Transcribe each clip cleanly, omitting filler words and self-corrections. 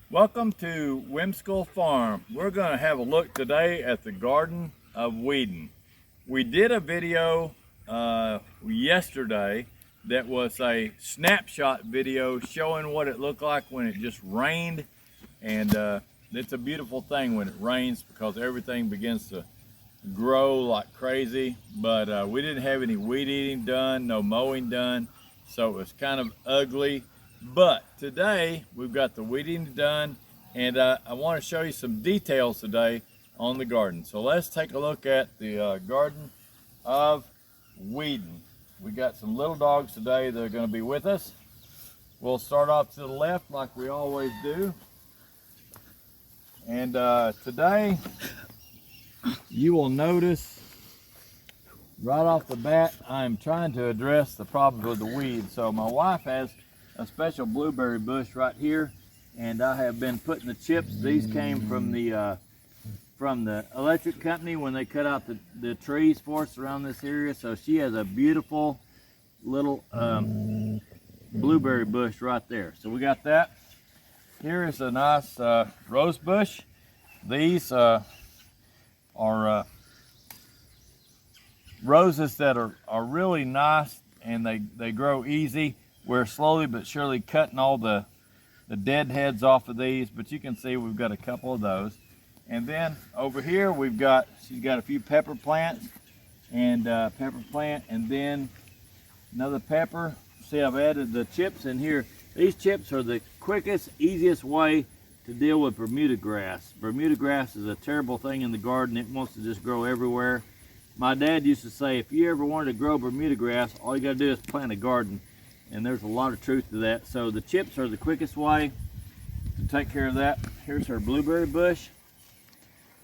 Welcome to Whimsical Farm. We're going to have a look today at the Garden of Weeding. We did a video yesterday that was a snapshot video showing what it looked like when it just rained, and it's a beautiful thing when it rains because everything begins to grow like crazy. But we didn't have any weed eating done, no mowing done, so it was kind of ugly. But today we've got the weeding done, and I want to show you some details today on the garden. So let's take a look at the Garden of Weeding. We got some little dogs today that are going to be with us. We'll start off to the left like we always do. And today you will notice right off the bat I'm trying to address the problems with the weeds. So my wife has a special blueberry bush right here, and I have been putting the chips. These came from the electric company when they cut out the trees for us around this area. So she has a beautiful little blueberry bush right there. So we got that. Here is a nice rose bush. These are roses that are really nice, and they grow easy. We're slowly but surely cutting all the dead heads off of these, but you can see we've got a couple of those. And then over here she's got a few pepper plants, and pepper plant, and then another pepper. See, I've added the chips in here. These chips are the quickest, easiest way to deal with Bermuda grass. Bermuda grass is a terrible thing in the garden. It wants to just grow everywhere. My dad used to say, if you ever wanted to grow Bermuda grass, all you gotta do is plant a garden. And there's a lot of truth to that. So the chips are the quickest way to take care of that. Here's our blueberry bush.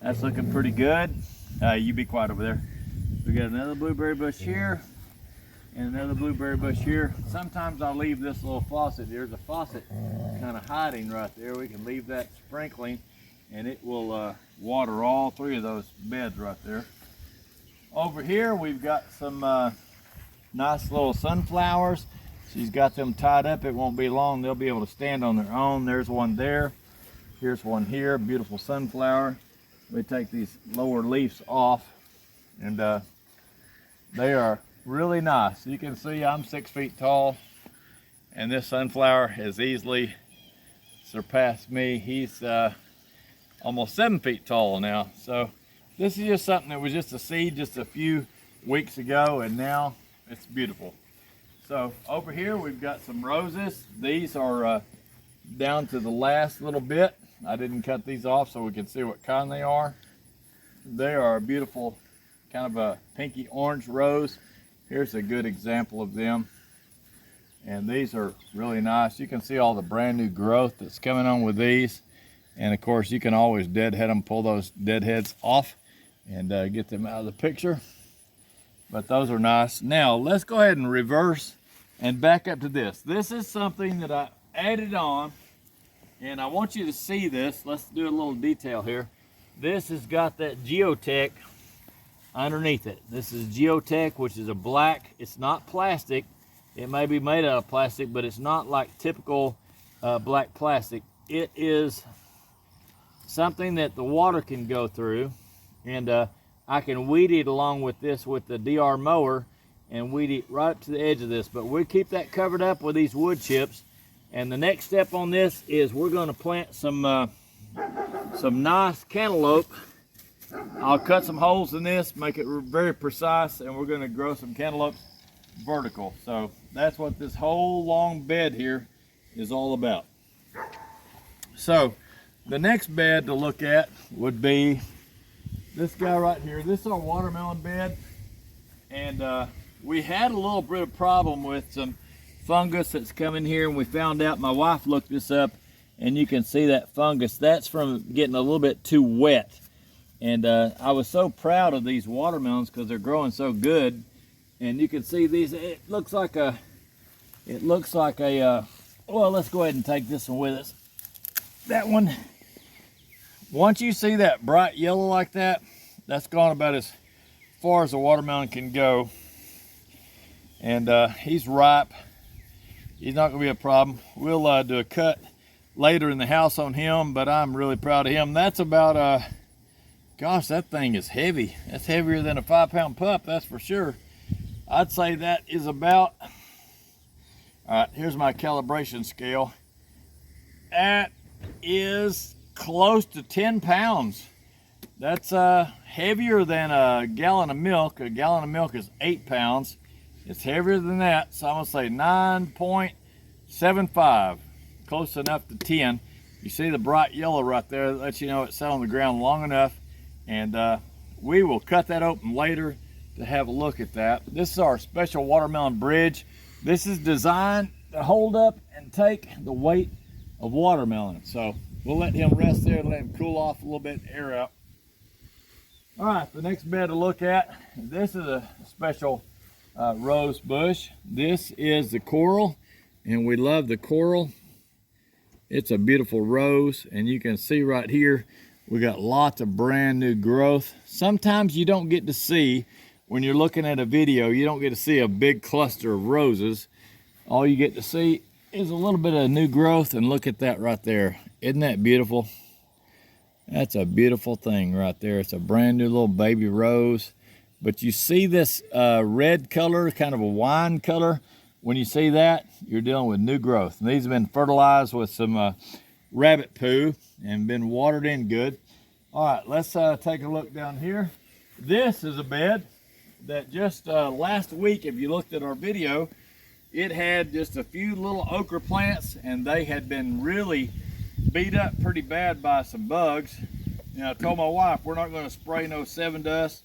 That's looking pretty good. You be quiet over there. We got another blueberry bush here, and another blueberry bush here. Sometimes I'll leave this little faucet. There's a faucet kind of hiding right there. We can leave that sprinkling, and it will water all three of those beds right there. Over here we've got some nice little sunflowers. She's got them tied up. It won't be long. They'll be able to stand on their own. There's one there. Here's one here. Beautiful sunflower. We take these lower leaves off, and they are really nice. You can see I'm 6 feet tall, and this sunflower has easily surpassed me. He's almost 7 feet tall now. So this is just something that was just a seed just a few weeks ago, and now it's beautiful. So over here we've got some roses. These are down to the last little bit. I didn't cut these off so we can see what kind they are. They are a beautiful kind of a pinky orange rose. Here's a good example of them. And these are really nice. You can see all the brand new growth that's coming on with these. And of course you can always deadhead them, pull those dead heads off and get them out of the picture. But those are nice. Now let's go ahead and reverse and back up to this. This is something that I added on, and I want you to see this. Let's do a little detail here. This has got that geotech underneath it. This is geotech, which is a black, it's not plastic. It may be made out of plastic, but it's not like typical black plastic. It is something that the water can go through, and I can weed it along with this with the DR mower and weed it right up to the edge of this. But we keep that covered up with these wood chips. And the next step on this is we're going to plant some nice cantaloupe. I'll cut some holes in this, make it very precise, and we're going to grow some cantaloupes vertical. So that's what this whole long bed here is all about. So the next bed to look at would be this guy right here. This is our watermelon bed, and we had a little bit of problem with some fungus that's coming here, and we found out, my wife looked this up, and you can see that fungus. That's from getting a little bit too wet. And I was so proud of these watermelons because they're growing so good. And you can see these, it looks like a, well, let's go ahead and take this one with us. That one, once you see that bright yellow like that, that's gone about as far as a watermelon can go. And he's ripe. He's not gonna be a problem. We'll do a cut later in the house on him, but I'm really proud of him. That's about, gosh, that thing is heavy. That's heavier than a 5-pound pup, that's for sure. I'd say that is about, all right, here's my calibration scale. That is close to 10 pounds. That's heavier than a gallon of milk. A gallon of milk is 8 pounds. It's heavier than that, so I'm gonna say 9.75, close enough to 10. You see the bright yellow right there, that lets you know it sat on the ground long enough. And we will cut that open later to have a look at that. This is our special watermelon bridge. This is designed to hold up and take the weight of watermelon. So we'll let him rest there and let him cool off a little bit, air out. All right, the next bed to look at, this is a special rose bush. This is the coral, and we love the coral. It's a beautiful rose, and you can see right here, we got lots of brand new growth. Sometimes you don't get to see, when you're looking at a video, you don't get to see a big cluster of roses. All you get to see is a little bit of new growth, and look at that right there. Isn't that beautiful? That's a beautiful thing right there. It's a brand new little baby rose. But you see this red color, kind of a wine color. When you see that, you're dealing with new growth. And these have been fertilized with some rabbit poo and been watered in good. All right, let's take a look down here. This is a bed that just last week, if you looked at our video, it had just a few little okra plants, and they had been really beat up pretty bad by some bugs. And I told my wife, we're not going to spray no 7 dust,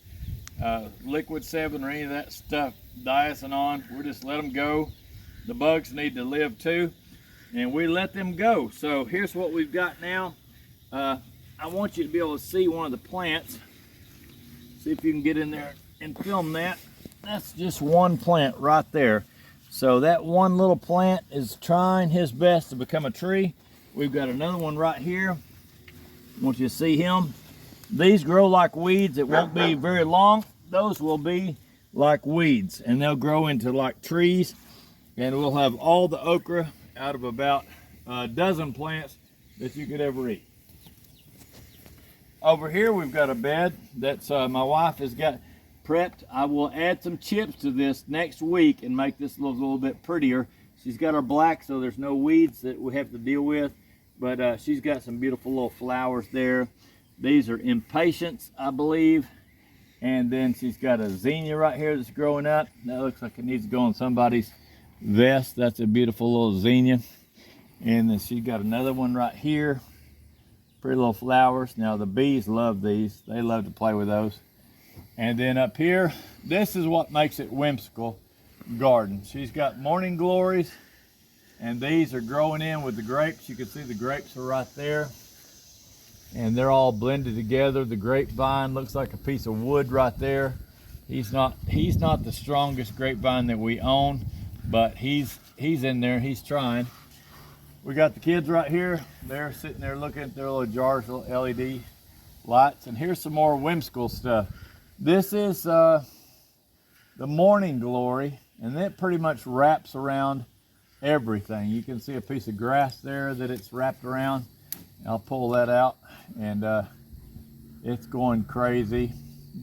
liquid 7 or any of that stuff, diacenon. We'll just let them go. The bugs need to live too, and we let them go. So here's what we've got now. I want you to be able to see one of the plants. See if you can get in there and film that. That's just one plant right there. So that one little plant is trying his best to become a tree. We've got another one right here. I want you to see him. These grow like weeds. It won't be very long. Those will be like weeds, and they'll grow into like trees, and we'll have all the okra out of about a dozen plants that you could ever eat. Over here we've got a bed that's my wife has got prepped. I will add some chips to this next week and make this look a little bit prettier. She's got our black, so there's no weeds that we have to deal with, but she's got some beautiful little flowers there. These are impatiens, I believe. And then she's got a zinnia right here that's growing up. That looks like it needs to go on somebody's vest. That's a beautiful little zinnia. And then she's got another one right here. Pretty little flowers. Now the bees love these. They love to play with those. And then up here, this is what makes it whimsical garden. She's got morning glories, and these are growing in with the grapes. You can see the grapes are right there, and they're all blended together. The grapevine looks like a piece of wood right there. He's not the strongest grapevine that we own, but he's in there. He's trying. We got the kids right here. They're sitting there looking at their little jars, little LED lights. And here's some more whimsical stuff. This is the morning glory, and that pretty much wraps around everything. You can see a piece of grass there that it's wrapped around. I'll pull that out, and it's going crazy.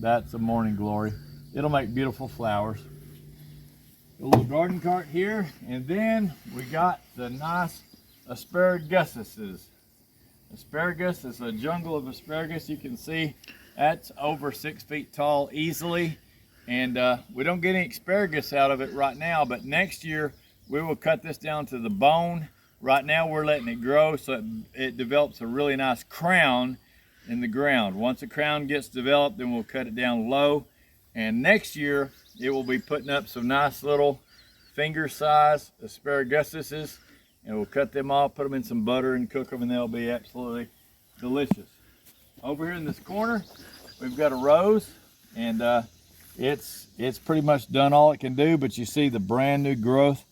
That's a morning glory. It'll make beautiful flowers. A little garden cart here, and then we got the nice asparaguses. Asparagus is a jungle of asparagus. You can see that's over 6 feet tall easily, and we don't get any asparagus out of it right now, but next year we will cut this down to the bone. Right now we're letting it grow so it develops a really nice crown in the ground. Once the crown gets developed, then we'll cut it down low, and next year it will be putting up some nice little finger-sized asparaguses, and we'll cut them off, put them in some butter and cook them, and they'll be absolutely delicious. Over here in this corner, we've got a rose, and it's pretty much done all it can do, but you see the brand new growth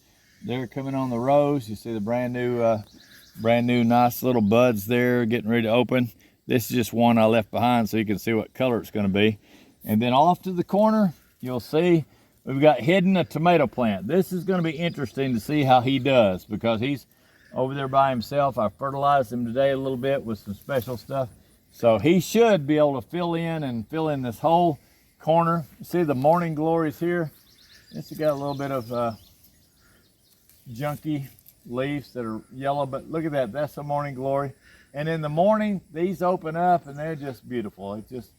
there coming on the rose. You see the brand new nice little buds there getting ready to open. This is just one I left behind so you can see what color it's going to be. And then off to the corner, you'll see we've got hidden a tomato plant. This is going to be interesting to see how he does, because he's over there by himself. I fertilized him today a little bit with some special stuff. So he should be able to fill in this whole corner. See the morning glories here? It's got a little bit of junky leaves that are yellow, but look at that, that's the morning glory. And in the morning, these open up and they're just beautiful. It just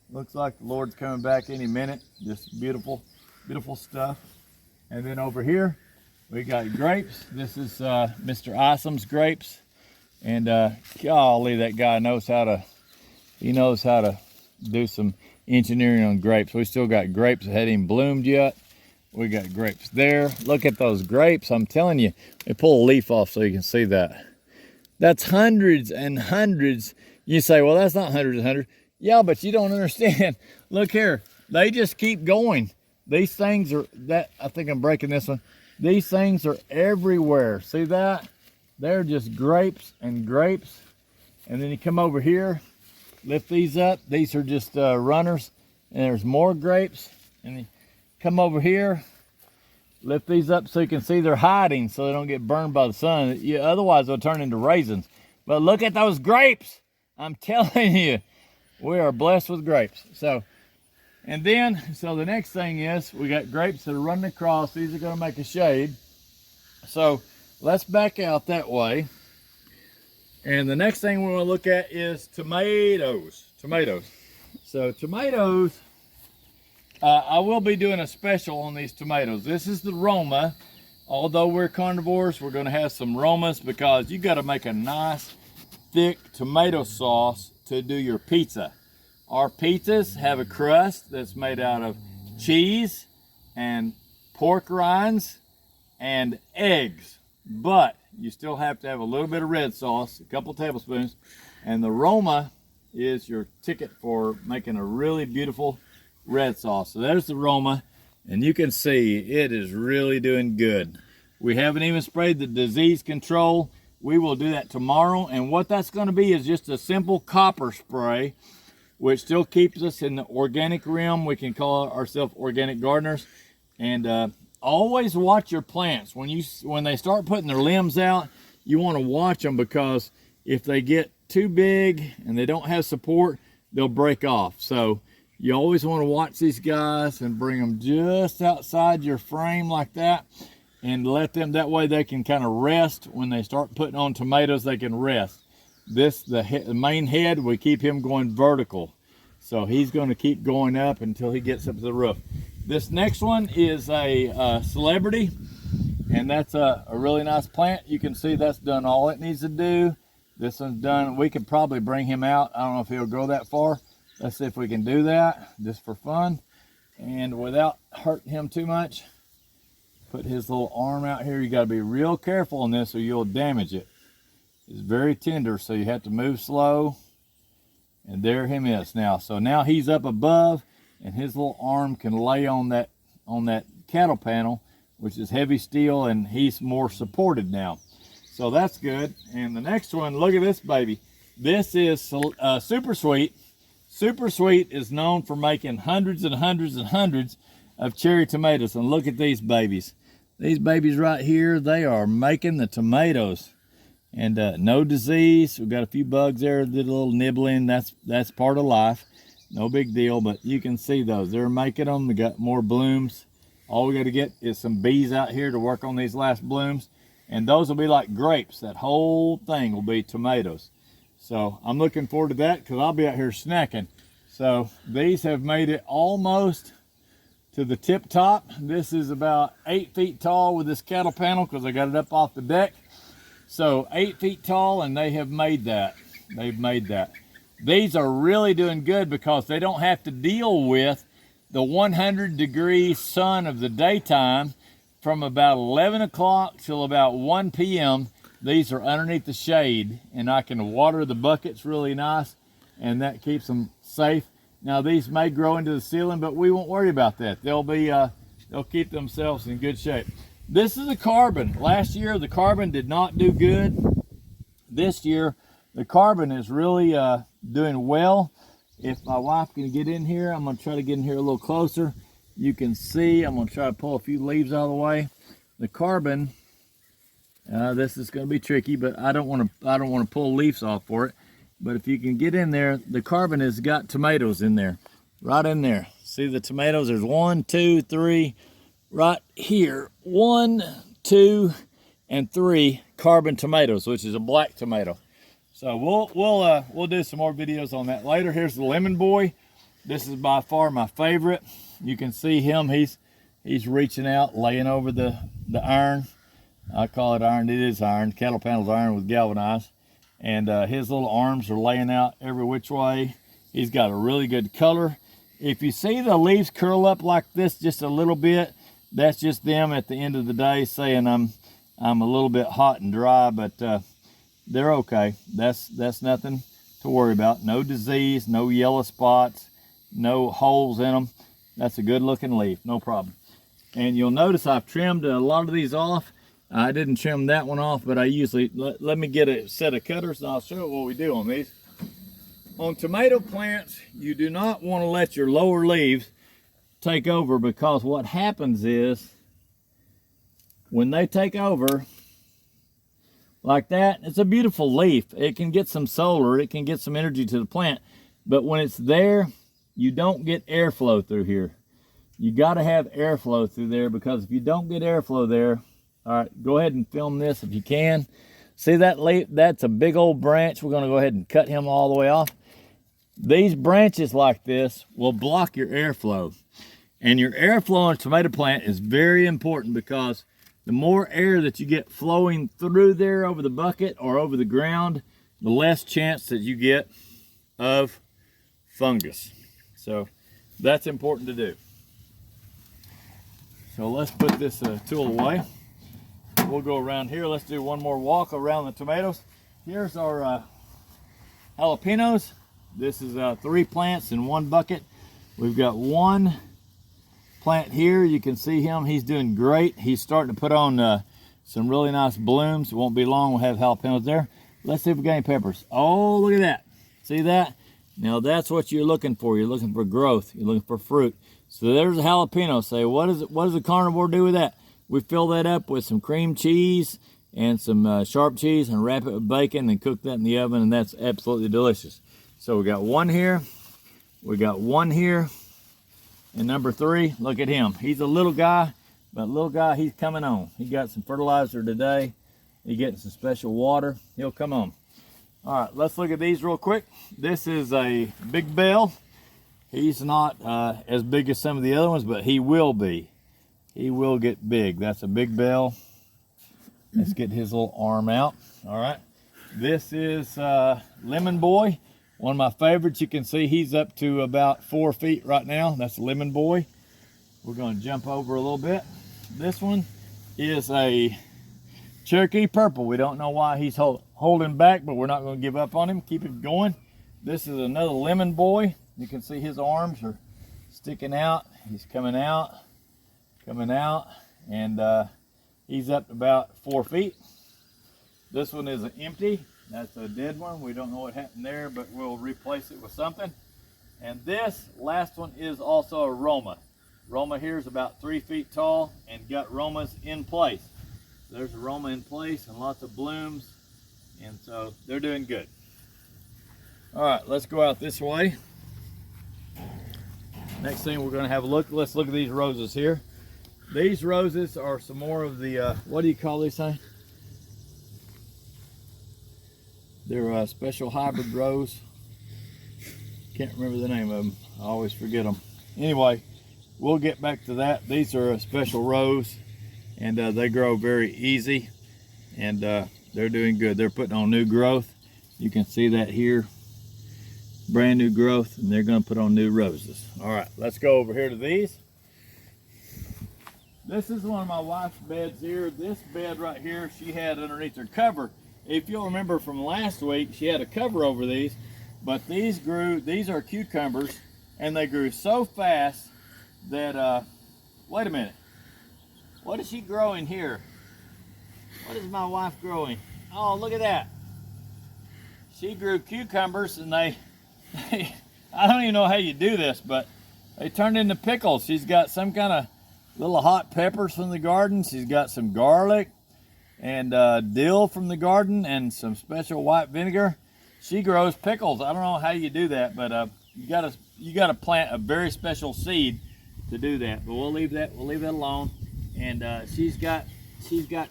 looks like the Lord's coming back any minute. Just beautiful, beautiful stuff. And then over here, we got grapes. This is Mr. Awesome's grapes. And golly, that guy knows how to, he knows how to do some engineering on grapes. We still got grapes that hadn't even bloomed yet. We got grapes there. Look at those grapes. I'm telling you, they pull a leaf off so you can see that. That's hundreds and hundreds. You say, well, that's not hundreds and hundreds. Yeah, but you don't understand. Look here. They just keep going. These things are, I think I'm breaking this one. These things are everywhere. See that? They're just grapes and grapes. And then you come over here, lift these up. These are just runners. And there's more grapes. And you come over here, lift these up so you can see they're hiding so they don't get burned by the sun. Otherwise, they'll turn into raisins. But look at those grapes. I'm telling you, we are blessed with grapes. So the next thing is we got grapes that are running across. These are going to make a shade. So let's back out that way. And the next thing we want to look at is tomatoes. So tomatoes, I will be doing a special on these tomatoes. This is the Roma. Although we're carnivores, we're going to have some Romas because you got to make a nice thick tomato sauce to do your pizza. Our pizzas have a crust that's made out of cheese and pork rinds and eggs, but you still have to have a little bit of red sauce, a couple tablespoons, and the Roma is your ticket for making a really beautiful red sauce. So there's the Roma, and you can see it is really doing good. We haven't even sprayed the disease control. We will do that tomorrow, and what that's going to be is just a simple copper spray, which still keeps us in the organic realm. We can call ourselves organic gardeners. And always watch your plants. When they start putting their limbs out, you want to watch them, because if they get too big and they don't have support, they'll break off. So you always want to watch these guys and bring them just outside your frame like that, and let them, that way they can kind of rest. When they start putting on tomatoes, they can rest. The main head, we keep him going vertical. So he's going to keep going up until he gets up to the roof. This next one is a celebrity, and that's a really nice plant. You can see that's done all it needs to do. This one's done. We could probably bring him out. I don't know if he'll go that far. Let's see if we can do that just for fun and without hurting him too much. Put his little arm out here. You got to be real careful on this or you'll damage it. It's very tender, so you have to move slow. And there him is now. So now he's up above, and his little arm can lay on that cattle panel, which is heavy steel, and he's more supported now. So that's good. And the next one, look at this baby. This is Super Sweet. Super Sweet is known for making hundreds and hundreds and hundreds of cherry tomatoes. And look at these babies. These babies right here, they are making the tomatoes. And no disease. We've got a few bugs there, did a little nibbling. That's part of life. No big deal, but you can see those. They're making them. We got more blooms. All we got to get is some bees out here to work on these last blooms. And those will be like grapes. That whole thing will be tomatoes. So I'm looking forward to that, because I'll be out here snacking. So these have made it almost to the tip top. This is about 8 feet tall with this cattle panel, because I got it up off the deck. So 8 feet tall, and they have made that. They've made that. These are really doing good because they don't have to deal with the 100-degree sun of the daytime. From about 11 o'clock till about 1 p.m., these are underneath the shade, and I can water the buckets really nice, and that keeps them safe. Now these may grow into the ceiling, but we won't worry about that. They'll keep themselves in good shape. This is a carbon. Last year, the carbon did not do good. This year, the carbon is really doing well. If my wife can get in here, I'm going to try to get in here a little closer. You can see, I'm going to try to pull a few leaves out of the way. The carbon This is going to be tricky, but I don't want to pull leaves off for it. But if you can get in there, the carbon has got tomatoes in there, right in there. See the tomatoes? There's 1, 2, 3, right here. 1, 2, and 3 carbon tomatoes, which is a black tomato. So we'll do some more videos on that later. Here's the lemon boy. This is by far my favorite. You can see him. He's reaching out, laying over the iron. I call it iron. It is iron. Cattle panel's iron with galvanized. And his little arms are laying out every which way. He's got a really good color. If you see the leaves curl up like this just a little bit, that's just them at the end of the day saying I'm a little bit hot and dry, but they're okay. That's nothing to worry about. No disease, no yellow spots, no holes in them. That's a good looking leaf, no problem. And you'll notice I've trimmed a lot of these off. I didn't trim that one off, but I usually, let me get a set of cutters and I'll show you what we do on these. On tomato plants, you do not want to let your lower leaves take over, because what happens is when they take over like that, it's a beautiful leaf. It can get some solar, it can get some energy to the plant, but when it's there, you don't get airflow through here. You got to have airflow through there, because if you don't get airflow there, all right, go ahead and film this if you can. See that leaf? That's a big old branch. We're going to go ahead and cut him all the way off. These branches like this will block your airflow. And your airflow on a tomato plant is very important, because the more air that you get flowing through there over the bucket or over the ground, the less chance that you get of fungus. So that's important to do. So let's put this tool away. We'll go around here. Let's do one more walk around the tomatoes. Here's our jalapenos. This is 3 plants in 1 bucket. We've got 1 plant here. You can see him. He's doing great. He's starting to put on some really nice blooms. It won't be long. We'll have jalapenos there. Let's see if we got any peppers. Oh, look at that. See that? Now that's what you're looking for. You're looking for growth. You're looking for fruit. So there's a jalapeno. Say, what does a carnivore do with that? We fill that up with some cream cheese and some sharp cheese and wrap it with bacon and cook that in the oven, and that's absolutely delicious. So we got 1 here, we got 1 here, and number 3, look at him. He's a little guy, but little guy, he's coming on. He got some fertilizer today. He's getting some special water. He'll come on. All right, let's look at these real quick. This is a big bell. He's not as big as some of the other ones, but he will be. He will get big. That's a big bell. Let's get his little arm out. All right. This is Lemon Boy, one of my favorites. You can see he's up to about 4 feet right now. That's Lemon Boy. We're going to jump over a little bit. This one is a Cherokee Purple. We don't know why he's holding back, but we're not going to give up on him. Keep it going. This is another Lemon Boy. You can see his arms are sticking out. He's coming out, and he's up to about 4 feet. This one is an empty. That's a dead one. We don't know what happened there, but we'll replace it with something. And this last one is also a Roma. Roma here is about 3 feet tall and got Romas in place. There's a Roma in place and lots of blooms, and so they're doing good. All right, let's go out this way. Next thing we're going to have a look. Let's look at these roses here. These roses are some more of the, what do you call these things? They're special hybrid rose. Can't remember the name of them. I always forget them. Anyway, we'll get back to that. These are a special rose, and they grow very easy, and they're doing good. They're putting on new growth. You can see that here. Brand new growth, and they're going to put on new roses. All right, let's go over here to these. This is one of my wife's beds here. This bed right here, she had underneath her cover. If you'll remember from last week, she had a cover over these, but these are cucumbers, and they grew so fast that, wait a minute. What is she growing here? What is my wife growing? Oh, look at that. She grew cucumbers, and I don't even know how you do this, but they turned into pickles. She's got some kind of little hot peppers from the garden. She's got some garlic. and dill from the garden and some special white vinegar. She grows pickles. I don't know how you do that, but you gotta plant a very special seed to do that. But we'll leave that alone. And she's got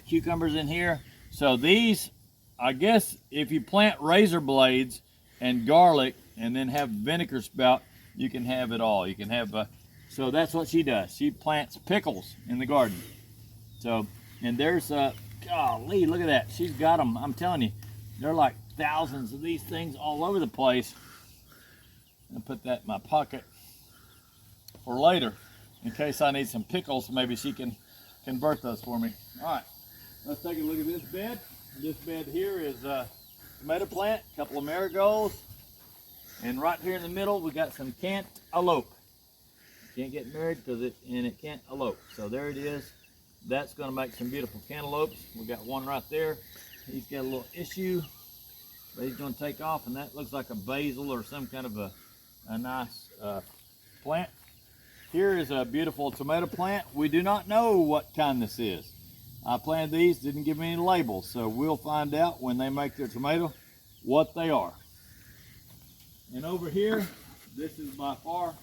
cucumbers in here. So these, I guess, if you plant razor blades and garlic and then have vinegar spout, you can have it all. You can have so that's what she does. She plants pickles in the garden. So, and there's golly, look at that. She's got them. I'm telling you, there are like thousands of these things all over the place. I'll put that in my pocket for later in case I need some pickles. Maybe she can convert those for me. All right, let's take a look at this bed. This bed here is a tomato plant, a couple of marigolds, and right here in the middle we got some cantaloupe. Can't get married because it can't elope. So there it is. That's going to make some beautiful cantaloupes. We got one right there. He's got a little issue, but he's going to take off, and that looks like a basil or some kind of a nice plant. Here is a beautiful tomato plant. We do not know what kind this is. I planted these, didn't give me any labels, so we'll find out when they make their tomato what they are. And over here, this is by far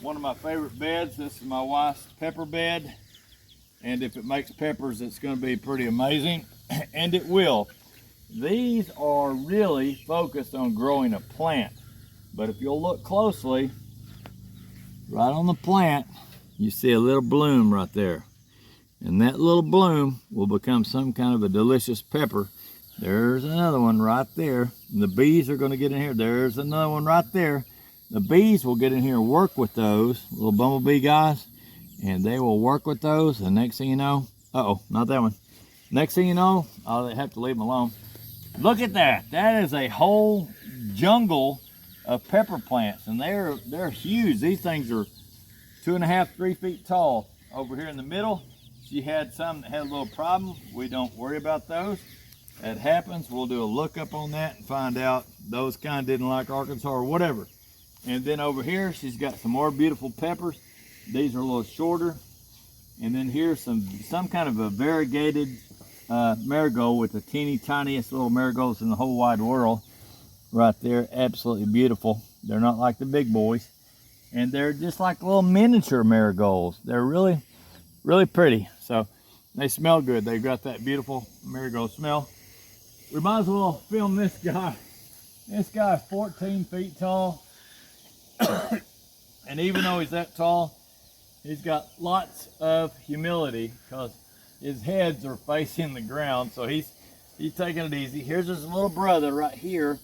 one of my favorite beds. This is my wife's pepper bed, and if it makes peppers, it's going to be pretty amazing, and it will. These are really focused on growing a plant, but if you'll look closely, right on the plant, you see a little bloom right there, and that little bloom will become some kind of a delicious pepper. There's another one right there, and the bees are going to get in here. There's another one right there. The bees will get in here and work with those little bumblebee guys, and they will work with those. And next thing you know, not that one. Next thing you know, I'll have to leave them alone. Look at that. That is a whole jungle of pepper plants, and they're huge. These things are 2.5, 3 feet tall. Over here in the middle, she had some that had a little problem. We don't worry about those. That happens. We'll do a lookup on that and find out those kind didn't like Arkansas or whatever. And then over here, she's got some more beautiful peppers. These are a little shorter. And then here's some kind of a variegated marigold with the teeny tiniest little marigolds in the whole wide world. Right there, absolutely beautiful. They're not like the big boys. And they're just like little miniature marigolds. They're really, really pretty. So they smell good. They've got that beautiful marigold smell. We might as well film this guy. This guy is 14 feet tall. And even though he's that tall, he's got lots of humility because his heads are facing the ground. So he's taking it easy. Here's his little brother right here.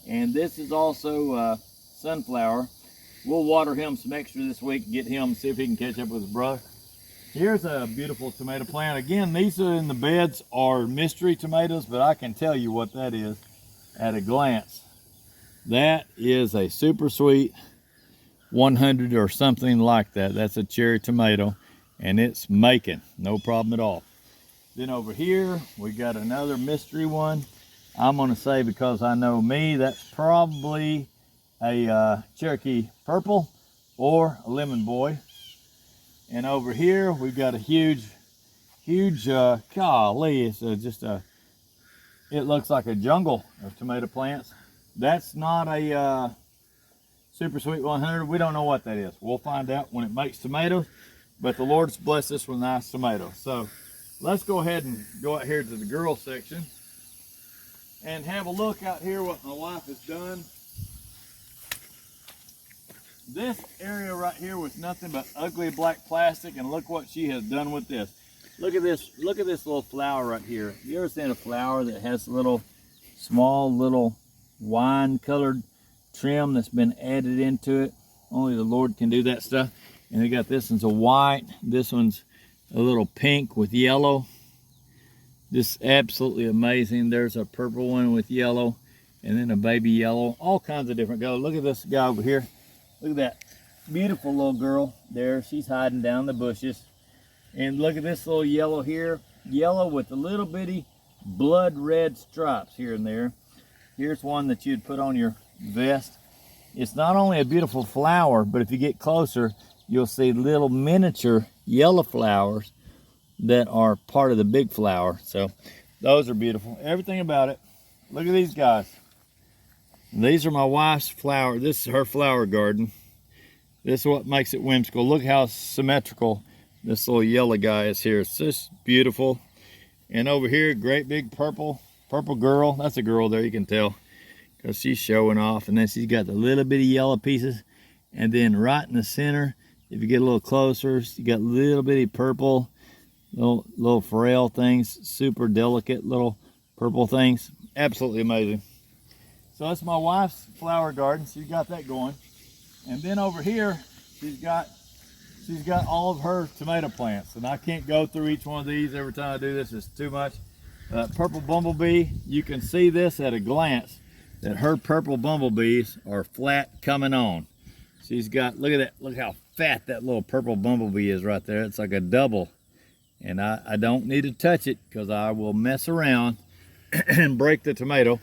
And this is also sunflower. We'll water him some extra this week, get him, see if he can catch up with his brother. Here's a beautiful tomato plant. Again, these are in the beds are mystery tomatoes, but I can tell you what that is at a glance. That is a super sweet 100 or something like that. That's a cherry tomato, and it's making no problem at all. Then over here, we got another mystery one. I'm gonna say, because I know me, that's probably a Cherokee purple or a lemon boy. And over here, we've got a huge, golly, it's it looks like a jungle of tomato plants. That's not a super sweet 100. We don't know what that is. We'll find out when it makes tomatoes, but the Lord's blessed us with nice tomatoes. So let's go ahead and go out here to the girl section and have a look out here what my wife has done. This area right here was nothing but ugly black plastic, and look what she has done with this. Look at this little flower right here. You ever seen a flower that has a little small little wine colored trim that's been added into it? Only the Lord can do that stuff. And they got this one's a white, this one's a little pink with yellow. Just absolutely amazing. There's a purple one with yellow, and then a baby yellow, all kinds of different colors. Look at this guy over here. Look at that beautiful little girl there. She's hiding down the bushes. And look at this little yellow here. Yellow with a little bitty blood red stripes here and there. Here's one that you'd put on your vest. It's not only a beautiful flower, but if you get closer, you'll see little miniature yellow flowers that are part of the big flower. So Those are beautiful. Everything about it. Look at these guys. These are my wife's flower. This is her flower garden. This is what makes it whimsical. Look how symmetrical this little yellow guy is here. It's just beautiful. And over here, great big purple girl. That's a girl there, you can tell, because she's showing off. And then she's got the little bitty yellow pieces. And then right in the center, if you get a little closer, you got little bitty purple, little frail things, super delicate little purple things. Absolutely amazing. So that's my wife's flower garden. She's got that going. And then over here, she's got all of her tomato plants. And I can't go through each one of these every time I do this. It's too much. Purple bumblebee, you can see this at a glance, that her purple bumblebees are flat coming on. She's got, look at that, look how fat that little purple bumblebee is right there. It's like a double. And I don't need to touch it because I will mess around and break the tomato.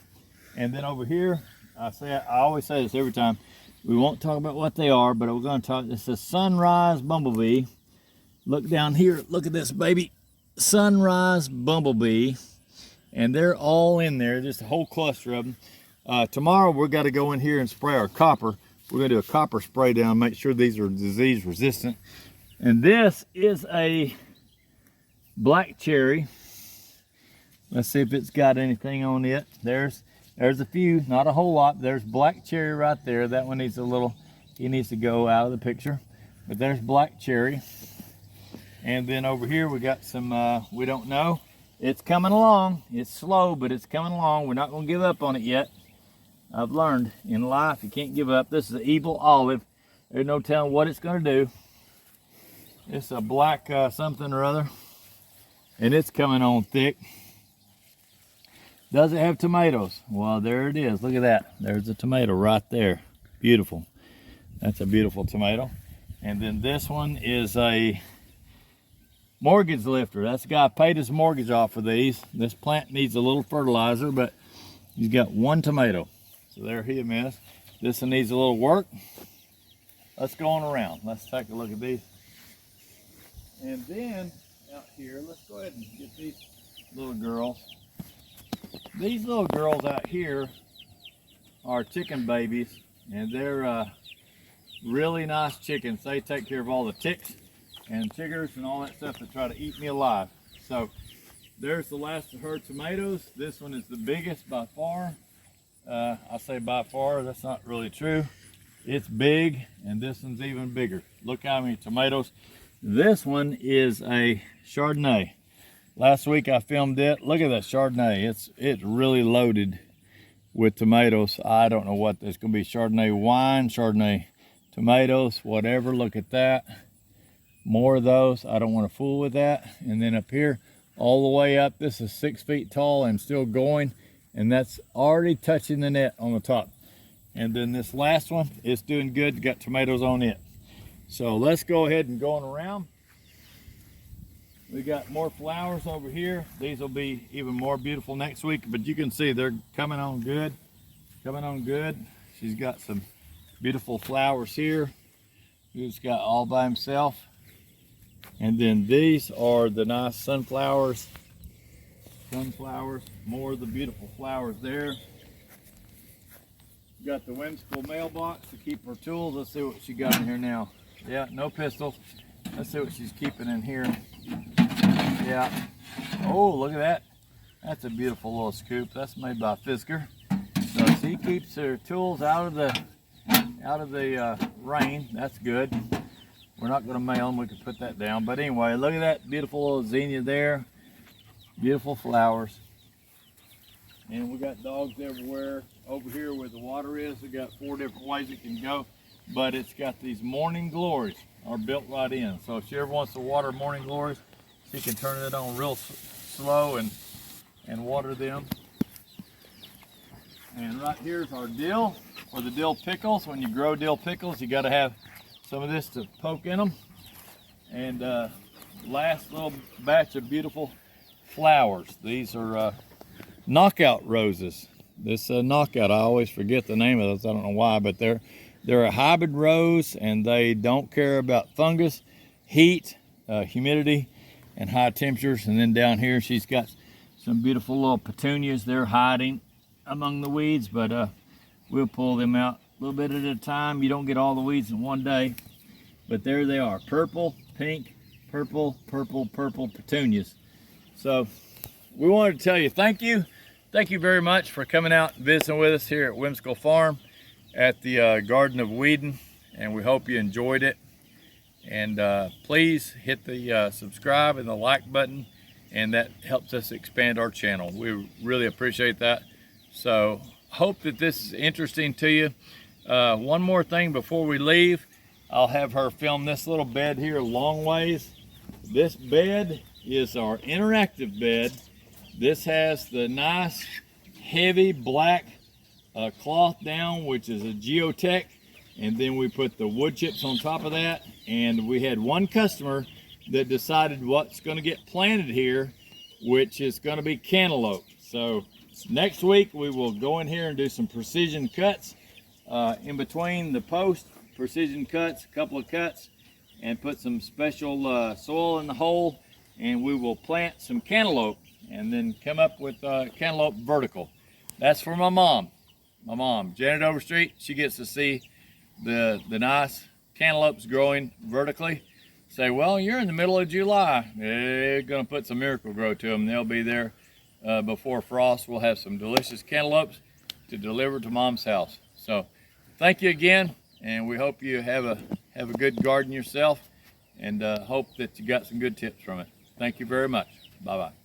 And then over here, I always say this every time, we won't talk about what they are, but we're going to talk, this is sunrise bumblebee. Look down here, look at this baby, sunrise bumblebee. And they're all in there, just a whole cluster of them. Tomorrow we're got to go in here and spray our copper. We're going to do a copper spray down, make sure these are disease resistant. And this is a black cherry. Let's see if it's got anything on it. There's a few, not a whole lot. There's black cherry right there. That one needs he needs to go out of the picture. But there's black cherry. And then over here we got some, we don't know. It's coming along. It's slow, but it's coming along. We're not going to give up on it yet. I've learned in life you can't give up. This is an evil olive. There's no telling what it's going to do. It's a black something or other. And it's coming on thick. Does it have tomatoes? Well, there it is. Look at that. There's a tomato right there. Beautiful. That's a beautiful tomato. And then this one is a mortgage lifter. That's the guy paid his mortgage off for these. This plant needs a little fertilizer, but he's got one tomato. So there he is. This one needs a little work. Let's go on around. Let's take a look at these. And then out here, let's go ahead and get these little girls. These little girls out here are chicken babies, and they're really nice chickens. They take care of all the ticks and chiggers and all that stuff that try to eat me alive. So there's the last of her tomatoes. This one is the biggest by far. I say by far, that's not really true. It's big, and this one's even bigger. Look how many tomatoes. This one is a Chardonnay. Last week I filmed it. Look at that Chardonnay. It's really loaded with tomatoes. I don't know what it's going to be. Chardonnay wine, Chardonnay tomatoes, whatever. Look at that. More of those. I don't want to fool with that. And then up here, all the way up, this is 6 feet tall and still going. And that's already touching the net on the top. And then this last one is doing good. Got tomatoes on it. So let's go ahead and go on around. We got more flowers over here. These will be even more beautiful next week, but you can see they're coming on good. Coming on good. She's got some beautiful flowers here. He's got all by himself. And then these are the nice sunflowers. Sunflowers, more of the beautiful flowers there. Got the Whimsical mailbox to keep her tools. Let's see what she got in here now. Yeah, no pistols. Let's see what she's keeping in here. Yeah. Oh, look at that. That's a beautiful little scoop. That's made by Fisker. So she keeps her tools out of the rain. That's good. We're not going to mail them. We can put that down. But anyway, look at that beautiful little zinnia there. Beautiful flowers. And we got dogs everywhere. Over here where the water is, we got 4 different ways it can go. But it's got these morning glories are built right in. So if she ever wants to water morning glories, she can turn it on real slow and water them. And right here's our dill, or the dill pickles. When you grow dill pickles, you got to have some of this to poke in them. And last little batch of beautiful flowers. These are knockout roses. This knockout, I always forget the name of those. I don't know why, but they're a hybrid rose, and they don't care about fungus, heat, humidity, and high temperatures. And then down here she's got some beautiful little petunias. They're hiding among the weeds, but we'll pull them out a little bit at a time. You don't get all the weeds in one day, but there they are. Purple, pink, purple, purple, purple petunias. So we wanted to tell you thank you. Thank you very much for coming out and visiting with us here at Whimsical Farm at the Garden of Whedon, and we hope you enjoyed it. And please hit the subscribe and the like button, and that helps us expand our channel. We really appreciate that. So hope that this is interesting to you. One more thing before we leave, I'll have her film this little bed here long ways. This bed is our interactive bed. This has the nice heavy black cloth down, which is a geotech, and then we put the wood chips on top of that. And we had one customer that decided what's going to get planted here, which is going to be cantaloupe. So next week we will go in here and do some precision cuts in between the posts, precision cuts, a couple of cuts, and put some special soil in the hole, and we will plant some cantaloupe and then come up with cantaloupe vertical. That's for my mom. My mom, Janet Overstreet, she gets to see the nice cantaloupes growing vertically. Say, well, you're in the middle of July. They're gonna put some Miracle Grow to them. They'll be there before frost. We'll have some delicious cantaloupes to deliver to Mom's house. So thank you again, and we hope you have a good garden yourself, and hope that you got some good tips from it. Thank you very much. Bye-bye.